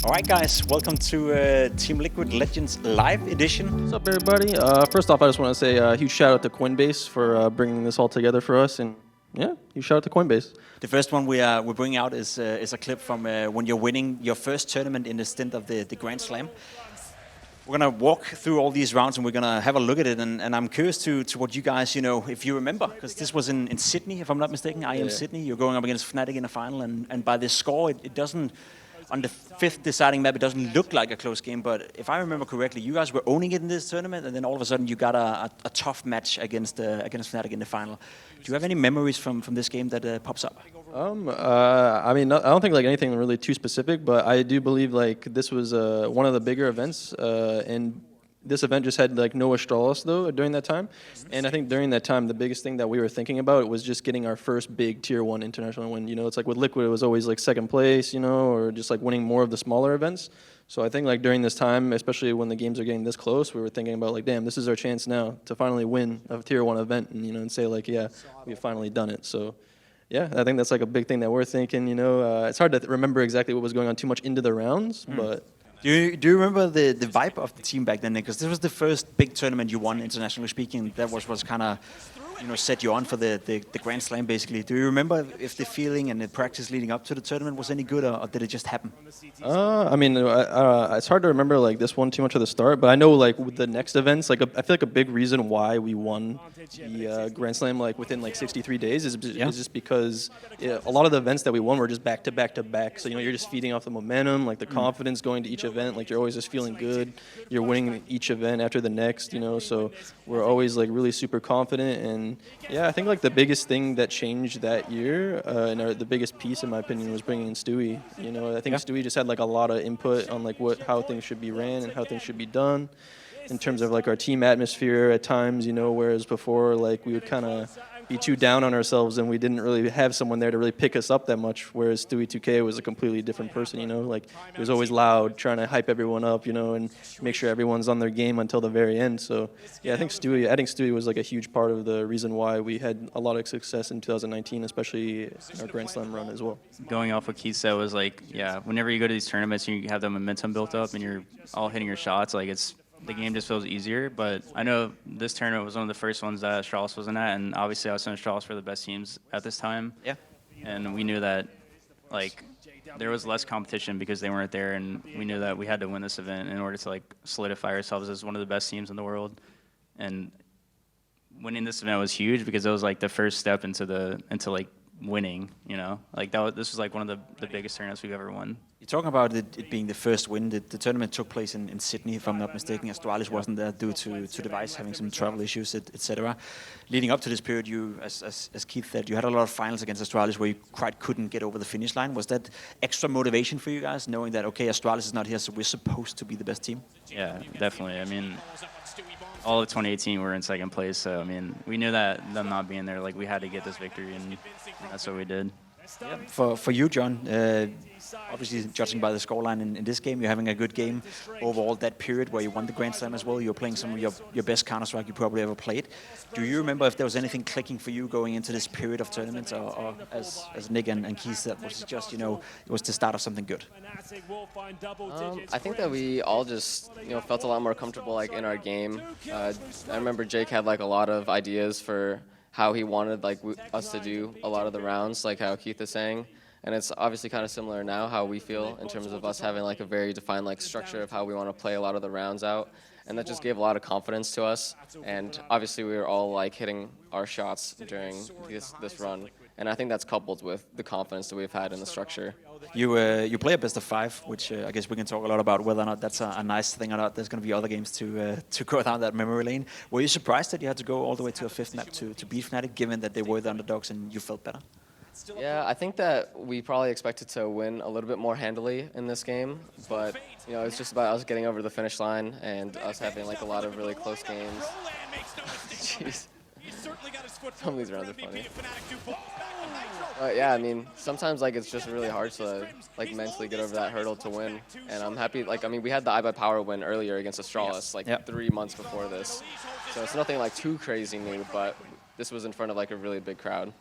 All right, guys, welcome to Team Liquid Legends Live Edition. What's up, everybody? First off, I just want to say a huge shout out to Coinbase for bringing this all together for us, and yeah, huge shout out to Coinbase. The first one we're bringing out is a clip from when you're winning your first tournament in the stint of the Grand Slam. We're gonna walk through all these rounds and we're gonna have a look at it, and I'm curious to what you guys, if you remember, because this was in Sydney, if I'm not mistaken. I am Sydney. You're going up against Fnatic in the final, and by this score, it doesn't. On the fifth deciding map, it doesn't look like a close game, but if I remember correctly, you guys were owning it in this tournament, and then all of a sudden you got a tough match against Fnatic in the final. Do you have any memories from this game that pops up? I mean, I don't think like anything really too specific, but I do believe like this was one of the bigger events, and this event just had like no Astralis though during that time, and I think during that time the biggest thing that we were thinking about was just getting our first big tier 1 international win. It's like with Liquid it was always like second place, or just like winning more of the smaller events. So I think like during this time, especially when the games are getting this close, we were thinking about like, damn, this is our chance now to finally win a tier 1 event, and and say like, yeah, we've finally done it. So yeah, I think that's like a big thing that we're thinking. It's hard to remember exactly what was going on too much into the rounds, but. Do you remember the vibe of the team back then? Because this was the first big tournament you won, internationally speaking. That was kind of, set you on for the Grand Slam, basically. Do you remember if the feeling and the practice leading up to the tournament was any good, or did it just happen? I mean, it's hard to remember like this one too much at the start, but I know like with the next events, like I feel like a big reason why we won the Grand Slam like within like 63 days is just because a lot of the events that we won were just back to back to back. So you're just feeding off the momentum, like the confidence going to each event. Like you're always just feeling good. You're winning each event after the next. So we're always like really super confident. And yeah, I think like the biggest thing that changed that year, and the biggest piece in my opinion, was bringing in Stewie. I think Stewie just had like a lot of input on like how things should be ran and how things should be done in terms of like our team atmosphere at times, whereas before like we would kind of be too down on ourselves and we didn't really have someone there to really pick us up that much, whereas Stewie 2K was a completely different person, like he was always loud, trying to hype everyone up, and make sure everyone's on their game until the very end. So yeah, adding Stewie was like a huge part of the reason why we had a lot of success in 2019, especially in our Grand Slam run as well. Going off what Keith said was like, yeah, whenever you go to these tournaments and you have the momentum built up and you're all hitting your shots, like the game just feels easier. But I know this tournament was one of the first ones that Astralis wasn't at, and obviously I was in Astralis for the best teams at this time. Yeah. And we knew that like there was less competition because they weren't there, and we knew that we had to win this event in order to like solidify ourselves as one of the best teams in the world. And winning this event was huge because it was like the first step into like winning, like this was like one of the biggest tournaments we've ever won. You're talking about it being the first win. The tournament took place in Sydney, if I'm not mistaken. Astralis wasn't there due to device having some travel issues, etc. Leading up to this period, you, as Keith said, you had a lot of finals against Astralis where you quite couldn't get over the finish line. Was that extra motivation for you guys, knowing that, okay, Astralis is not here, so we're supposed to be the best team? Yeah, definitely. I mean, all of 2018 we were in second place, so I mean, we knew that them not being there, like we had to get this victory, and that's what we did. Yeah. For you, John, obviously judging by the scoreline in this game, you're having a good game overall. That period where you won the Grand Slam as well, you're playing some of your best CounterStrike you probably ever played. Do you remember if there was anything clicking for you going into this period of tournaments, or as Nick and Keith said, was it just, it was the start of something good? I think that we all just, felt a lot more comfortable like in our game. I remember Jake had like a lot of ideas for how he wanted like us to do a lot of the rounds, like how Keith is saying. And it's obviously kind of similar now how we feel in terms of us having like a very defined like structure of how we want to play a lot of the rounds out. And that just gave a lot of confidence to us. And obviously we were all like hitting our shots during this run. And I think that's coupled with the confidence that we've had in the structure. You play a best of 5, which I guess we can talk a lot about whether or not that's a nice thing or not. There's going to be other games to go down that memory lane. Were you surprised that you had to go all the way to a 5th map to beat Fnatic, given that they were the underdogs and you felt better? Yeah, I think that we probably expected to win a little bit more handily in this game, but it's just about us getting over the finish line and us having like a lot of really close games. Jeez. Some of these rounds are funny. But yeah, I mean, sometimes like it's just really hard to like mentally get over that hurdle to win. And I'm happy, like, I mean, we had the I by Power win earlier against Astralis, like 3 months before this. So it's nothing like too crazy new, but this was in front of like a really big crowd.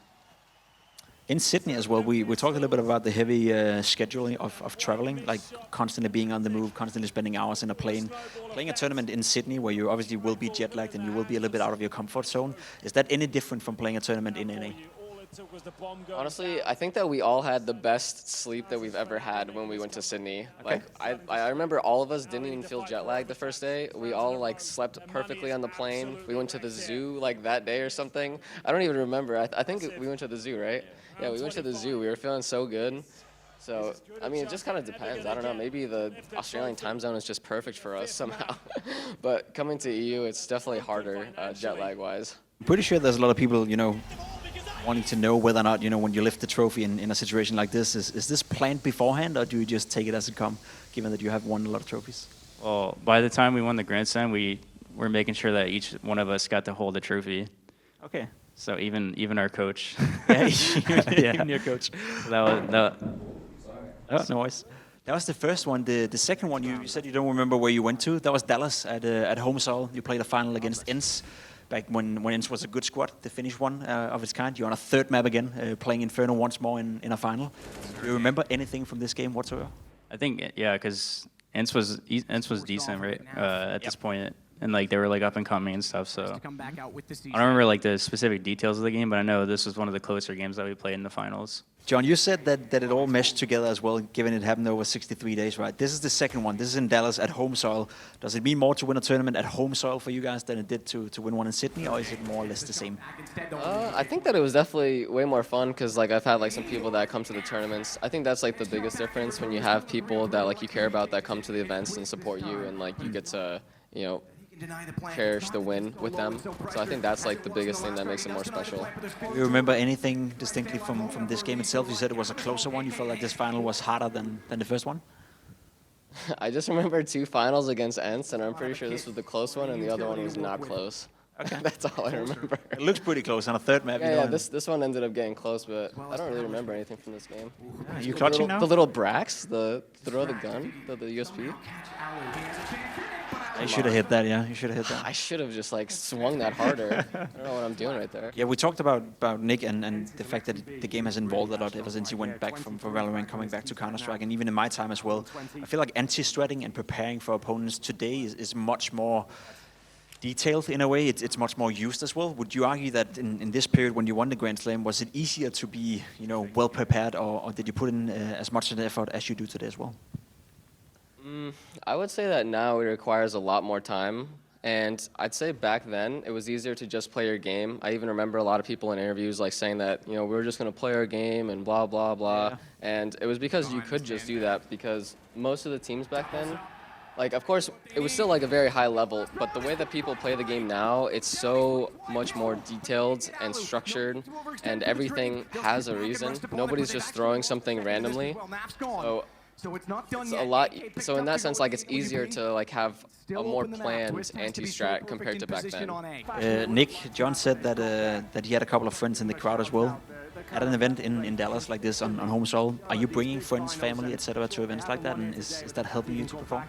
In Sydney as well, we talked a little bit about the heavy scheduling of traveling, like constantly being on the move, constantly spending hours in a plane. Playing a tournament in Sydney where you obviously will be jet lagged and you will be a little bit out of your comfort zone. Is that any different from playing a tournament in NA? Honestly, I think that we all had the best sleep that we've ever had when we went to Sydney. Okay. Like, I remember all of us didn't even feel jet lagged the first day. We all like slept perfectly on the plane. We went to the zoo like that day or something. I don't even remember. I think we went to the zoo, right? Yeah, we went to the zoo. We were feeling so good. So, I mean, it just kind of depends. I don't know. Maybe the Australian time zone is just perfect for us somehow. But coming to EU, it's definitely harder jet lag-wise. I'm pretty sure there's a lot of people, wanting to know whether or not, when you lift the trophy in a situation like this, is this planned beforehand, or do you just take it as it comes, given that you have won a lot of trophies? Well, by the time we won the Grand Slam, we were making sure that each one of us got to hold a trophy. Okay. So even our coach. Yeah, even your coach. That was noise. That was the first one. The second one, you said you don't remember where you went to. That was Dallas at home soil. You played a final against ENCE. Back when ENCE was a good squad, the Finnish one of its kind. You're on a third map again, playing Inferno once more in a final. Do you remember anything from this game whatsoever? I think, yeah, because ENCE was decent, right, at this point. And like they were like up and coming and stuff, so I don't remember like the specific details of the game, but I know this was one of the closer games that we played in the finals. John, you said that it all meshed together as well, given it happened over 63 days, right? This is the second one. This is in Dallas at home soil. Does it mean more to win a tournament at home soil for you guys than it did to win one in Sydney, or is it more or less the same? I think that it was definitely way more fun because like I've had like some people that come to the tournaments. I think that's like the biggest difference when you have people that like you care about that come to the events and support you, and like you get to cherish the win with them. So I think that's like the biggest thing that makes it more special. Do you remember anything distinctly from this game itself? You said it was a closer one. You felt like this final was harder than the first one? I just remember 2 finals against ENCE, and I'm pretty sure this was the close one and the other one was not close. Okay. That's all I remember. It looks pretty close on a third map. Yeah, this one ended up getting close, but I don't really remember anything from this game. Are you clutching now? The little Brax, the throw the gun, the USP. You should have hit that, yeah. You should have hit that. I should have just like swung that harder. I don't know what I'm doing right there. Yeah, we talked about Nick and the fact that the game has evolved a lot ever since he went back from Valorant, coming back to CounterStrike, and even in my time as well. I feel like anti-stratting and preparing for opponents today is much more detailed in a way. It's much more used as well. Would you argue that in this period when you won the Grand Slam, was it easier to be well prepared, or did you put in as much effort as you do today as well? I would say that now it requires a lot more time, and I'd say back then it was easier to just play your game. I even remember a lot of people in interviews like saying that we were just going to play our game and blah blah blah, yeah. And it was because you could just do that because most of the teams back then, like of course it was still like a very high level, but the way that people play the game now, it's so much more detailed and structured, and everything has a reason. Nobody's just throwing something randomly. So it's a lot. So in that sense, like it's easier to like have a more planned anti-strat compared to back then. Nick, John said that he had a couple of friends in the crowd as well at an event in Dallas like this on home soil. Are you bringing friends, family, etc. to events like that, and is that helping you to perform?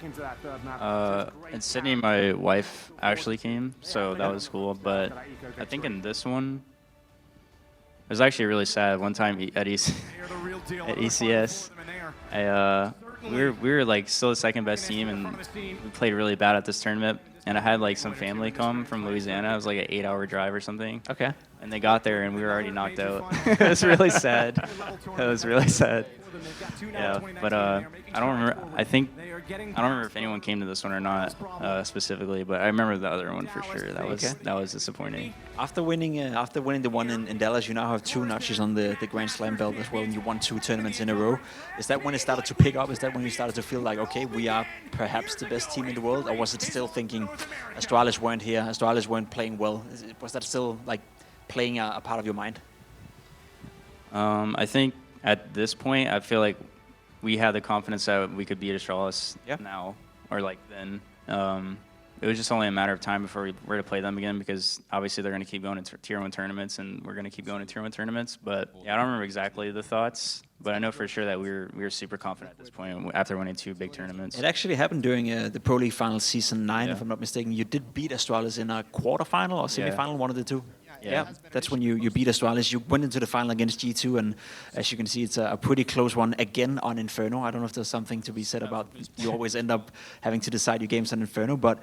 In Sydney, my wife actually came, so that was cool. But I think in this one, it was actually really sad. One time at ECS. We were like still the second best team, and we played really bad at this tournament. And I had like some family come from Louisiana. It was like an 8-hour drive or something. Okay. And they got there, and we were already knocked out. It was really sad. It was really sad. Yeah, but I don't remember. I don't remember if anyone came to this one or not specifically, but I remember the other one for sure. That was disappointing. After winning the one in Dallas, you now have 2 notches on the Grand Slam belt as well, and you won 2 tournaments in a row. Is that when it started to pick up? Is that when you started to feel like, okay, we are perhaps the best team in the world? Or was it still thinking Astralis weren't here, Astralis weren't playing well? Was that still like playing a part of your mind? I think at this point, I feel like we had the confidence that we could beat Astralis now, or like then. It was just only a matter of time before we were to play them again, because obviously they're going to keep going to Tier 1 tournaments, and we're going to keep going to Tier 1 tournaments. But yeah, I don't remember exactly the thoughts, but I know for sure that we were super confident at this point after winning 2 big tournaments. It actually happened during the Pro League Finals Season 9, if I'm not mistaken. You did beat Astralis in a quarterfinal or semifinal, one of the two. Yeah, that's when you beat Astralis. You went into the final against G2, and as you can see, it's a pretty close one again on Inferno. I don't know if there's something to be said about you always end up having to decide your games on Inferno, but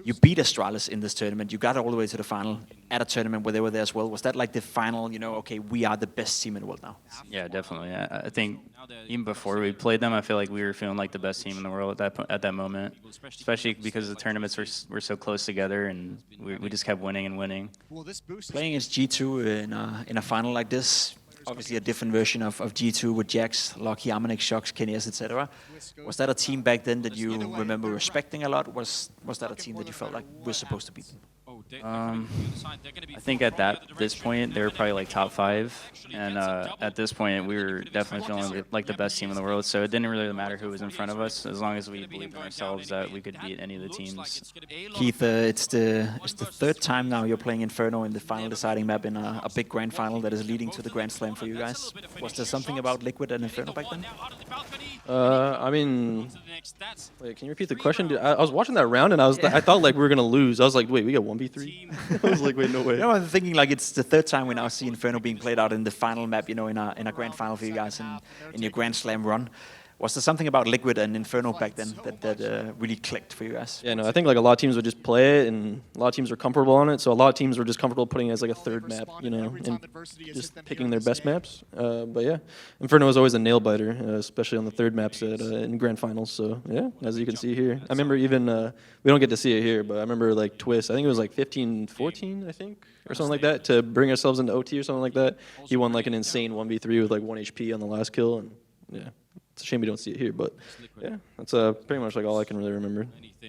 you beat Astralis in this tournament. You got all the way to the final at a tournament where they were there as well. Was that like the final, okay, we are the best team in the world now? Yeah, definitely. I think even before we played them, I feel like we were feeling like the best team in the world at that moment, especially because the tournaments were so close together, and we just kept winning and winning. Playing against G2 in a final like this, obviously a different version of G2 with Jax, Lucky, Armanex, Shox, Kenes, etc. Was that a team back then that you remember respecting a lot? Was that a team that you felt like we're supposed to beat them? I think at this point they were probably like top 5, and at this point we were definitely feeling like the best team in the world. So it didn't really matter who was in front of us, as long as we believed in ourselves that we could beat any of the teams. Keith, it's the third time now you're playing Inferno in the final deciding map in a big grand final that is leading to the Grand Slam for you guys. Was there something about Liquid and Inferno back then? I mean, wait, can you repeat the question? Dude, I was watching that round and I thought like we were gonna lose. I was like, wait, we got 1v3. I was like, wait, no way. I'm thinking like it's the third time we now see Inferno being played out in the final map, in a grand final for you guys in your Grand Slam run. Was there something about Liquid and Inferno back then that really clicked for you guys? Yeah, no, I think like a lot of teams would just play it, and a lot of teams were comfortable on it. So a lot of teams were just comfortable putting it as like a third map, and just picking their best maps. But yeah, Inferno was always a nail biter, especially on the third maps in grand finals. So yeah, as you can see here, I remember even we don't get to see it here, but I remember like Twist. I think it was like 15-14, I think, or something like that, to bring ourselves into OT or something like that. He won like an insane 1v3 with like 1 HP on the last kill, and yeah. It's a shame we don't see it here, but yeah, that's pretty much like all I can really remember.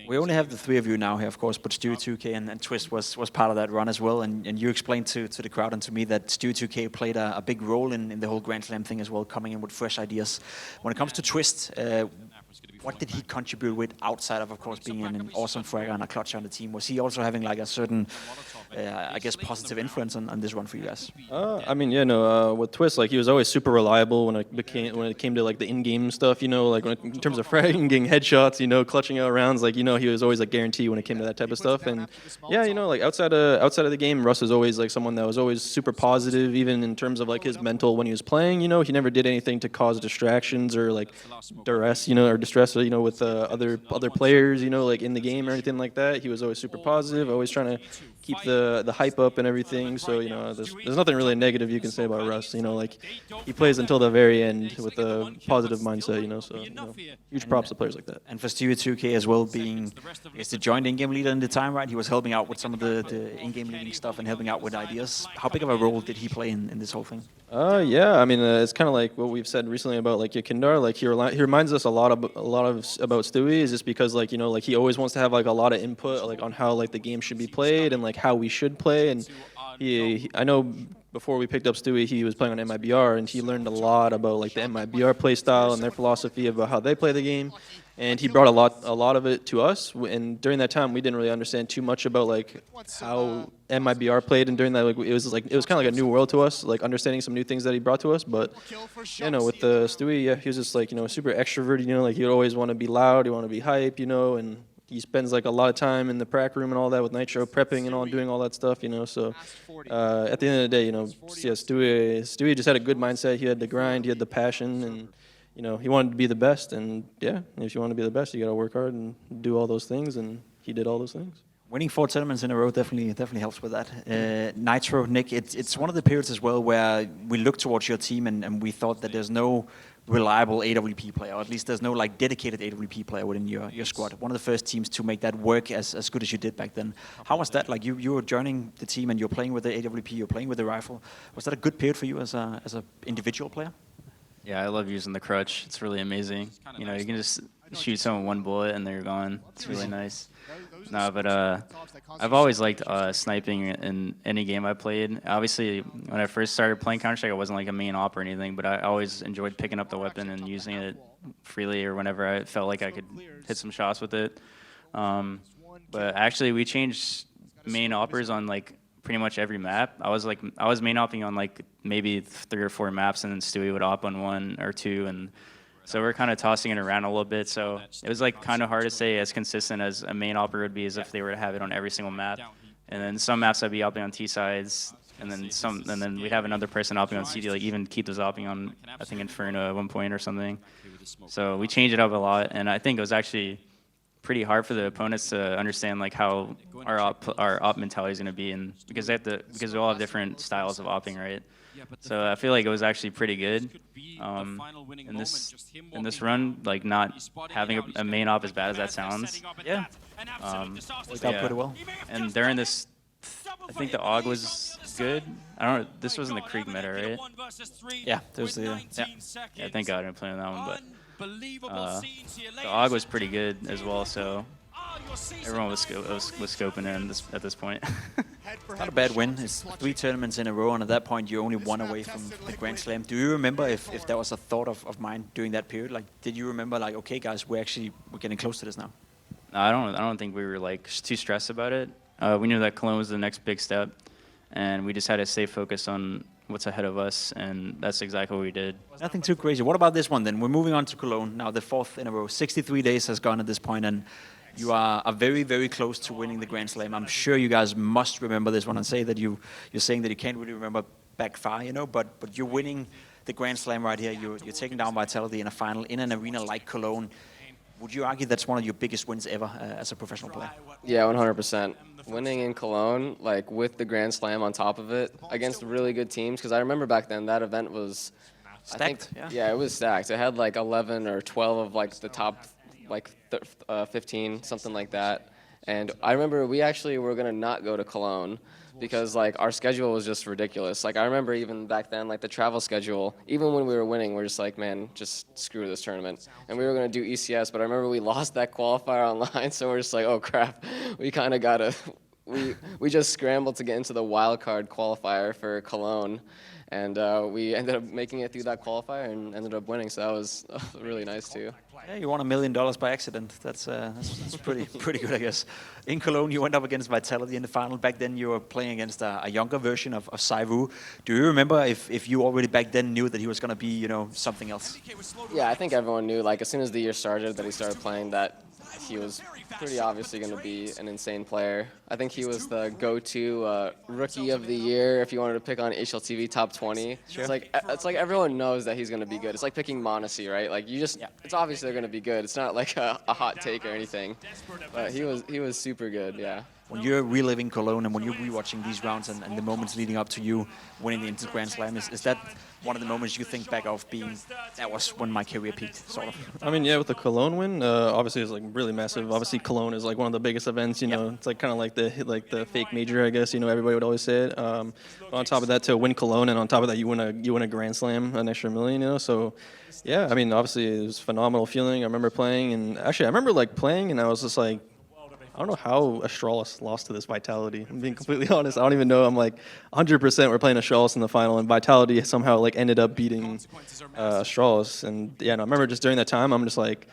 We only have the three of you now here, of course, but Stewie 2K and Twist was part of that run as well, and you explained to the crowd and to me that Stewie 2K played a big role in the whole Grand Slam thing as well, coming in with fresh ideas. When it comes to Twist, what did he contribute with outside of course, being an awesome fragger and a clutch on the team? Was he also having like a certain, I guess, positive influence on this run for you guys? I mean, yeah, no, with Twist, like he was always super reliable when it came to like the in-game stuff, like in terms of fragging, getting headshots, clutching out rounds, like he was always like guaranteed when it came to that type of stuff. And yeah, like outside of the game, Russ was always like someone that was always super positive, even in terms of like his mental when he was playing. He never did anything to cause distractions or like duress, or distress, with other players, like in the game or anything like that. He was always super positive, always trying to keep the hype up and everything. So there's nothing really negative you can say about Russ. Like he plays until the very end with a positive mindset. So huge props to players like that. And for Stewie 2K as well, being the joint in-game leader in the time, right? He was helping out with some of the in-game leading stuff and helping out with ideas. How big of a role did he play in this whole thing? Yeah, I mean it's kind of like what we've said recently about like Yakindar. Like he reminds us a lot about Stewie, is just because like like he always wants to have like a lot of input like on how like the game should be played and like how we should play. And I know before we picked up Stewie, he was playing on MIBR, and he learned a lot about like the MIBR play style and their philosophy about how they play the game. And he brought a lot of it to us. And during that time, we didn't really understand too much about like how MIBR played. And during that, like it was kind of like a new world to us, like understanding some new things that he brought to us. But with the Stewie, yeah, he was just like super extroverted. Like he would always want to be loud, he want to be hype, and he spends like a lot of time in the prac room and all that with Nitro, prepping and all, doing all that stuff. So at the end of the day, yeah, Stewie just had a good mindset. He had the grind, he had the passion, and he wanted to be the best. And yeah, if you want to be the best, you got to work hard and do all those things. And he did all those things. Winning 4 tournaments in a row definitely helps with that. Nitro, Nick, it's one of the periods as well where we look towards your team and we thought that there's no reliable AWP player, or at least there's no like dedicated AWP player within your squad. One of the first teams to make that work as good as you did back then. How was that? Like you were joining the team and you're playing with the AWP, you're playing with the rifle. Was that a good period for you as a individual player? Yeah, I love using the crutch. It's really amazing. You can just shoot someone one bullet and they're gone. It's really nice. No, but I've always liked sniping in any game I played. Obviously, when I first started playing CounterStrike, I wasn't like a main op or anything, but I always enjoyed picking up the weapon and using it freely or whenever I felt like I could hit some shots with it. But actually, we changed main oppers on like pretty much every map. I was main opping on like maybe 3 or 4 maps, and then Stewie would op on 1 or 2, and so we're kind of tossing it around a little bit. So it was like kind of hard to say as consistent as a main opper would be as if they were to have it on every single map. And then some maps I'd be opping on T sides, and then we'd have another person opping on CD, like even Keith was opping on, I think, Inferno at one point or something. So we changed it up a lot, and I think it was actually pretty hard for the opponents to understand like how our op mentality is going to be, and because we all have different styles of opping, right? So I feel like it was actually pretty good in this run, like not having a main op as bad as that sounds. Yeah. Worked out pretty well. And during this, I think the AUG was good. I don't know. This wasn't the Krieg meta, right? Yeah, there's the Yeah, thank God I didn't play on that one, but the AUG was pretty good as well. So everyone was scoping in at this point. not a bad win. It's 3 tournaments in a row, and at that point you're only 1 away from the Grand Slam. Do you remember if that was a thought of mine during that period? Like, did you remember like, okay, guys, we're getting close to this now? No, I don't think we were like too stressed about it. We knew that Cologne was the next big step, and we just had to stay focused on what's ahead of us, and that's exactly what we did. Nothing too crazy. What about this one then? We're moving on to Cologne now, the 4th in a row. 63 days has gone at this point, and you are very, very close to winning the Grand Slam. I'm sure you guys must remember this one and say that you're saying that you can't really remember back far, you know, but you're winning the Grand Slam right here. You're taking down Vitality in a final in an arena like Cologne. Would you argue that's one of your biggest wins ever as a professional player? Yeah, 100%. Winning in Cologne, like with the Grand Slam on top of it, against really good teams, because I remember back then that event was stacked. Yeah, it was stacked. It had like 11 or 12 of like the top like 15, something like that. And I remember we actually were gonna not go to Cologne because like our schedule was just ridiculous. Like I remember even back then, like the travel schedule, even when we were winning, we're just like, man, just screw this tournament. And we were gonna do ECS, but I remember we lost that qualifier online, so we're just like, oh crap, we kind of gotta, we just scrambled to get into the wild card qualifier for Cologne. And we ended up making it through that qualifier and ended up winning, so that was really nice too. Yeah, you won $1 million by accident. That's pretty good, I guess. In Cologne, you went up against Vitality in the final. Back then, you were playing against a younger version of Saivu. Do you remember if you already back then knew that he was going to be, you know, something else? Yeah, I think everyone knew. Like as soon as the year started, that he started playing, that he was pretty obviously going to be an insane player. I think he was the go-to rookie of the year if you wanted to pick on HLTV top 20. Sure. It's like everyone knows that he's going to be good. It's like picking Monacy, right? Like it's obvious they're going to be good. It's not like a hot take or anything. But he was super good, yeah. When you're reliving Cologne and when you're rewatching these rounds and the moments leading up to you winning the Inter Grand Slam, is that one of the moments you think back of being, that was when my career peaked, sort of? I mean, yeah, with the Cologne win, obviously it's like really massive. Obviously, Cologne is like one of the biggest events. You know, it's like kind of like the fake major, I guess. You know, everybody would always say it. On top of that, to win Cologne, and on top of that, you win a Grand Slam, an extra $1 million. You know, so yeah, I mean, obviously it was a phenomenal feeling. I remember playing, and actually I remember like playing, and I was just like, I don't know how Astralis lost to this Vitality. I'm being completely honest. I don't even know. I'm like 100% we're playing Astralis in the final, and Vitality somehow like ended up beating Astralis. And yeah, no, I remember just during that time, I'm just like,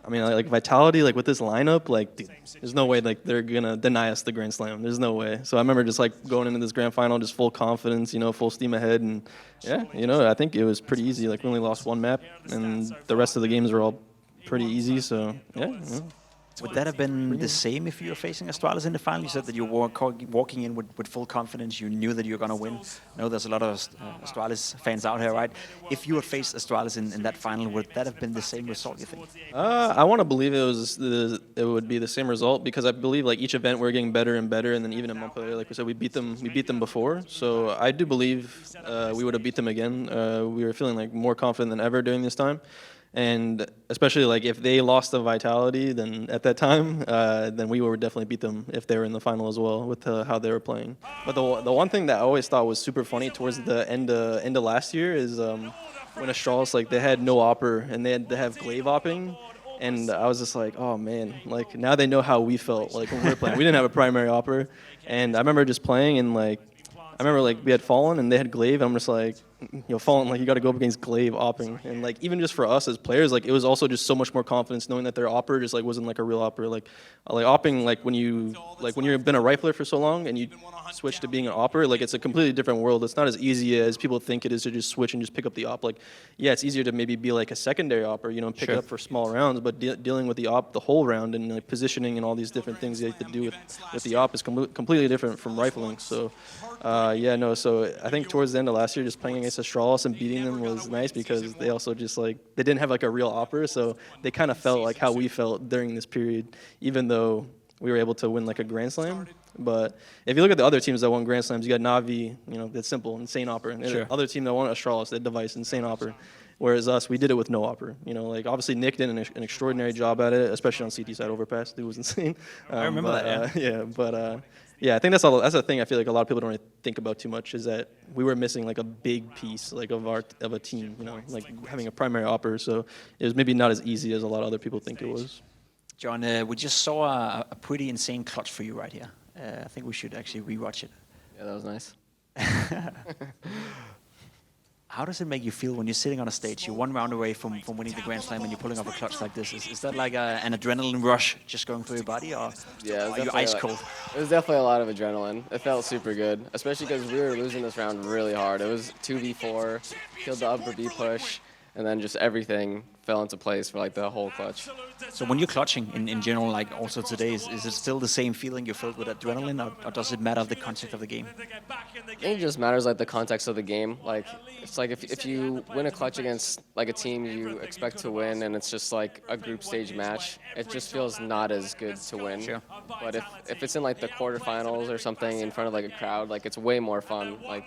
I mean, like Vitality, like with this lineup, like dude, there's no way like they're gonna deny us the Grand Slam. There's no way. So I remember just like going into this grand final, just full confidence, you know, full steam ahead, and yeah, you know, I think it was pretty easy. Like we only lost 1 map, and the rest of the games were all pretty easy. So yeah. Would that have been the same if you were facing Astralis in the final? You said that you were walking in with full confidence. You knew that you were going to win. I know there's a lot of Astralis fans out here, right? If you had faced Astralis in that final, would that have been the same result, you think? I want to believe it would be the same result, because I believe like each event we're getting better and better, and then even in Montpellier, like we said, we beat them before. So I do believe we would have beat them again. We were feeling like more confident than ever during this time. And especially like if they lost the Vitality, then at that time, then we would definitely beat them if they were in the final as well with how they were playing. But the one thing that I always thought was super funny towards the end of last year is when Astralis, like they had no opper and they have glaive opping, and I was just like, oh man, like now they know how we felt like when we were playing. We didn't have a primary opper, and I remember just playing and like I remember like we had fallen and they had glaive, and I'm just like, falling, like you got to go up against Glaive opping, and like even just for us as players, like it was also just so much more confidence knowing that their opper just like wasn't like a real opper. Like opping, like when you've been a rifler for so long and you switch to being an opper, like it's a completely different world. It's not as easy as people think it is to just switch and just pick up the op. Like, yeah, it's easier to maybe be like a secondary opper, and pick it up for small rounds, but dealing with the op the whole round and like positioning and all these different things you have to do with the op is completely different from rifling. So, so I think towards the end of last year, just playing against Astralis and beating them was nice because they also just like, they didn't have like a real opper, so they kind of felt like how we felt during this period, even though we were able to win like a Grand Slam. But if you look at the other teams that won Grand Slams, you got Na'Vi, that's simple, insane opper. And the other team that won Astralis, that device, insane opper. Whereas us, we did it with no opper. Like obviously Nick did an extraordinary job at it, especially on CT side overpass. It was insane. I remember that. I think that's the thing I feel like a lot of people don't really think about too much is that we were missing like a big piece like of a team, like having a primary opper. So it was maybe not as easy as a lot of other people think it was. John, we just saw a pretty insane clutch for you right here. I think we should actually rewatch it. Yeah, that was nice. How does it make you feel when you're sitting on a stage? You're one round away from winning the Grand Slam and you're pulling off a clutch like this. Is that like an adrenaline rush just going through your body, or are you ice cold? It was definitely a lot of adrenaline. It felt super good, especially because we were losing this round really hard. It was 2v4, killed the upper B push, and then just everything fell into place for like the whole clutch. So when you're clutching in general, like also today, is it still the same feeling you're filled with adrenaline, or does it matter the context of the game? I think it just matters like the context of the game. Like it's like if you win a clutch against like a team you expect to win and it's just like a group stage match, it just feels not as good to win. Sure. But if it's in like the quarterfinals or something in front of like a crowd, like it's way more fun like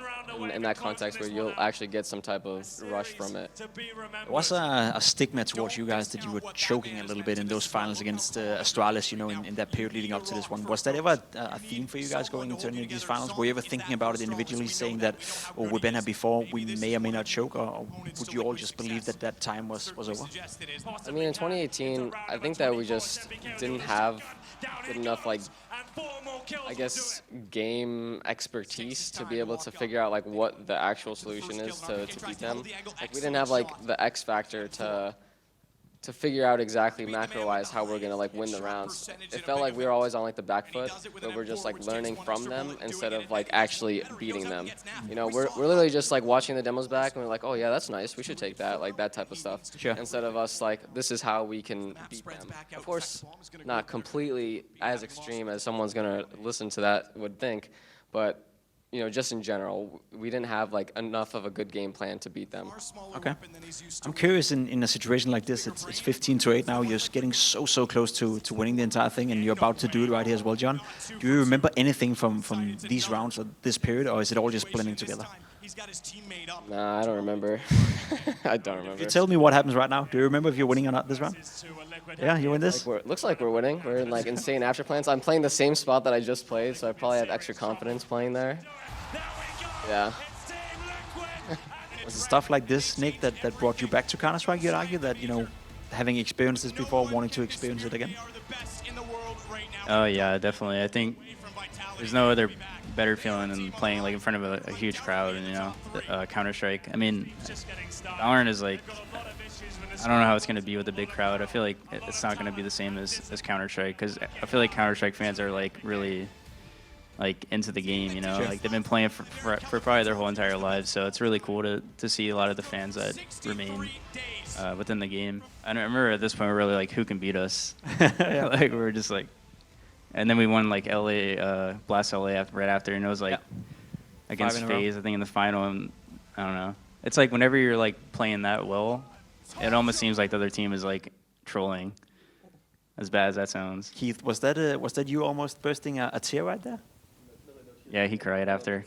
in that context where you'll actually get some type of rush from it. There was a stigma towards you guys that you were choking a little bit in those finals against Astralis, in that period leading up to this one. Was that ever a theme for you guys going into any of these finals? Were you ever thinking about it individually, saying that, we've been here before, we may or may not choke, or would you all just believe that that time was over? I mean, in 2018, I think that we just didn't have good enough, like, I guess, game expertise to be able to figure out, like, what the actual solution is to beat them. Like, we didn't have, like, the X factor to figure out exactly macro-wise how we're gonna like win the rounds. It felt like we were always on like the back foot, but we're just like learning from them instead of like actually beating them. We're literally just like watching the demos back and we're like, oh yeah, that's nice, we should take that, like that type of stuff. Sure. Instead of us like, this is how we can beat them. Of course, not completely as extreme as someone's gonna listen to that would think, but just in general, we didn't have like enough of a good game plan to beat them. Okay. I'm curious, in a situation like this, it's 15-8 now. You're getting so close to winning the entire thing, and you're about to do it right here as well, John. Do you remember anything from these rounds or this period, or is it all just blending together? Nah, I don't remember. I don't remember. You tell me what happens right now. Do you remember if you're winning or not this round? Yeah, you win this? Looks like we're winning. We're in like insane after plans. I'm playing the same spot that I just played, so I probably have extra confidence playing there. Yeah. Was it stuff like this, Nick, that brought you back to CounterStrike? You'd argue that, having experienced this before, wanting to experience it again? Oh, yeah, definitely. I think there's no other better feeling than playing like in front of a huge crowd and, CounterStrike. I mean, valorant is like, I don't know how it's going to be with a big crowd. I feel like it's not going to be the same as Counter-Strike, because I feel like Counter-Strike fans are like really like into the game, Sure. Like they've been playing for probably their whole entire lives. So it's really cool to see a lot of the fans that remain within the game. I remember at this point we're really like, who can beat us? Like we were just like, and then we won like LA, Blast LA right after, and it was like against FaZe, I think in the final, and I don't know. It's like whenever you're like playing that well, it almost seems like the other team is like trolling. As bad as that sounds. Keith, was that you almost bursting a tear right there? Yeah, he cried after.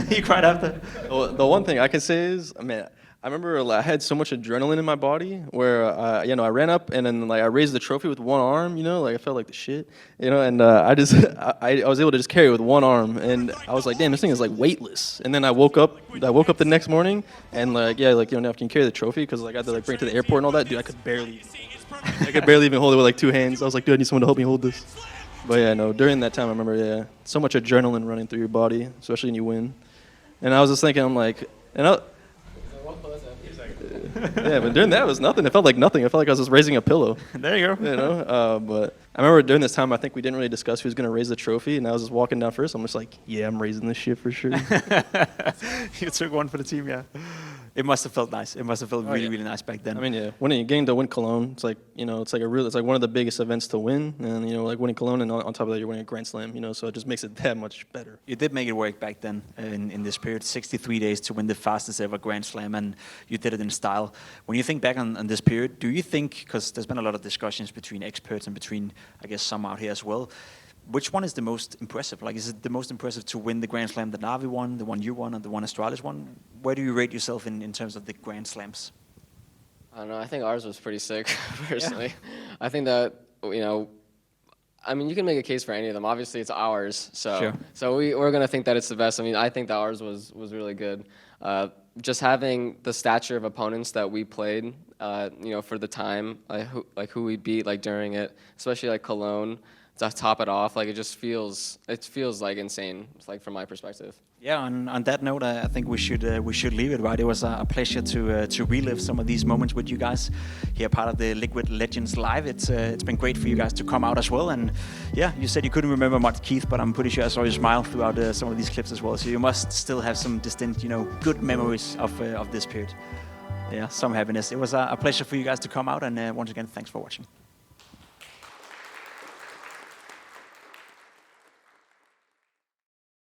He cried after. Well, the one thing I can say is, I remember I had so much adrenaline in my body where, I ran up and then like I raised the trophy with one arm, like I felt like the shit, and I was able to just carry it with one arm, and I was like, damn, this thing is like weightless. And then I woke up the next morning and now I can carry the trophy because like I had to like bring it to the airport and all that. Dude, I could barely even hold it with like two hands. I was like, dude, I need someone to help me hold this. But yeah, no, during that time I remember, so much adrenaline running through your body, especially when you win. And I was just thinking, I'm like, Yeah, but during that it was nothing. It felt like nothing. I felt like I was just raising a pillow. There you go. You know, but I remember during this time, I think we didn't really discuss who was going to raise the trophy, and I was just walking down first. I'm just like, yeah, I'm raising this shit for sure. You took one for the team, yeah. It must have felt nice. It must have felt really, really nice back then. I mean, yeah, getting to win Cologne, it's like, you know, it's like one of the biggest events to win, and you know, like winning Cologne, and on top of that, you're winning a Grand Slam, you know, so it just makes it that much better. You did make it work back then in this period, 63 days to win the fastest ever Grand Slam, and you did it in style. When you think back on this period, do you think, because there's been a lot of discussions between experts and between, I guess, some out here as well, which one is the most impressive? Like, is it the most impressive to win the Grand Slam that Navi won, the one you won, and the one Astralis won? Where do you rate yourself in terms of the Grand Slams? I don't know. I think ours was pretty sick, personally. Yeah. I think that, you know, I mean, you can make a case for any of them. Obviously, it's ours, so sure. So we're gonna think that it's the best. I mean, I think that ours was really good. Just having the stature of opponents that we played, you know, for the time, who we beat, like during it, especially like Cologne. To top it off, like it feels like insane. It's like from my perspective. Yeah, on that note, I think we should leave it, right? It was a pleasure to relive some of these moments with you guys here, part of the Liquid Legends Live. It's been great for you guys to come out as well. And yeah, you said you couldn't remember much, Keith, but I'm pretty sure I saw you smile throughout some of these clips as well. So you must still have some distinct, you know, good memories of this period. Yeah, some happiness. It was a pleasure for you guys to come out, and once again, thanks for watching.